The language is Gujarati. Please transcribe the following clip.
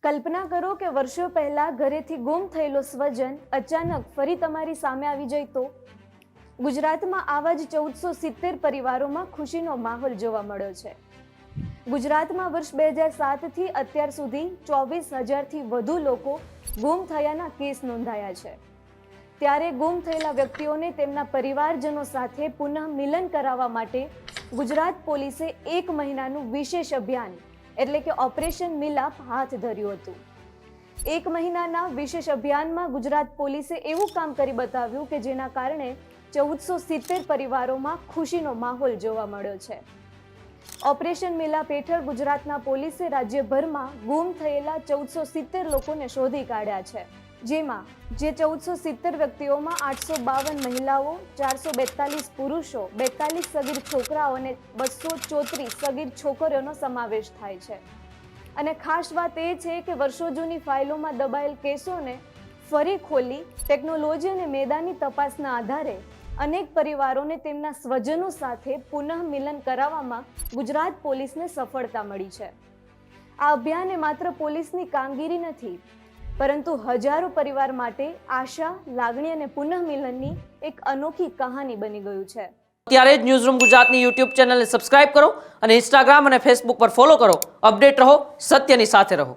કલ્પના કરો કે વર્ષો પહેલા ઘરેથી ગુમ થયેલો સ્વજન અચાનક ફરી તમારી સામે આવી જાય તો? ગુજરાતમાં આવા જ 1470 પરિવારોમાં ખુશીનો માહોલ જોવા મળ્યો છે। ગુજરાતમાં વર્ષ 2007 થી અત્યાર સુધી 24,000થી વધુ લોકો ગુમ થયાના કેસ નોંધાયા છે। ત્યારે ગુમ થયેલા વ્યક્તિઓને તેમના પરિવારજનો સાથે પુનઃ મિલન કરાવવા માટે ગુજરાત પોલીસે 1 મહિનાનું વિશેષ અભિયાન એટલે કે ઓપરેશન મિલાપ હાથ ધર્યું હતું। 1 મહિનાના વિશેષ અભિયાનમાં ગુજરાત પોલીસે એવું કામ કરી બતાવ્યું કે જેના કારણે 1470 પરિવારોમાં ખુશીનો માહોલ જોવા મળ્યો છે। ઓપરેશન મિલાપ હેઠળ ગુજરાતના પોલીસે રાજ્યભરમાં ગુમ થયેલા 1470 લોકોને શોધી કાઢ્યા છે, જેમાં જે 1470 વ્યક્તિઓમાં 852 મહિલાઓ, 442 પુરુષો, 42 સગીર છોકરાઓ અને 234 સગીર છોકરીઓનો સમાવેશ થાય છે। અને ખાસ વાત એ છે કે વર્ષો જૂની ફાઇલોમાં દબાયેલ કેસોને ફરી ખોલી ટેકનોલોજી અને મેદાની તપાસના આધારે અનેક પરિવારોને તેમના સ્વજનો સાથે પુનઃ મિલન કરાવવામાં ગુજરાત પોલીસને સફળતા મળી છે। આ અભિયાન એ માત્ર પોલીસની કામગીરી નથી, પરંતુ હજારો પરિવાર માટે આશા, લાગણી અને પુનઃ મિલનની એક અનોખી કહાની બની ગયું છે। ત્યારે જ ન્યૂઝરૂમ ગુજરાતની યુટ્યુબ ચેનલને સબસ્ક્રાઇબ કરો અને ઇન્સ્ટાગ્રામ અને ફેસબુક પર ફોલો કરો। અપડેટ રહો, સત્યની સાથે રહો।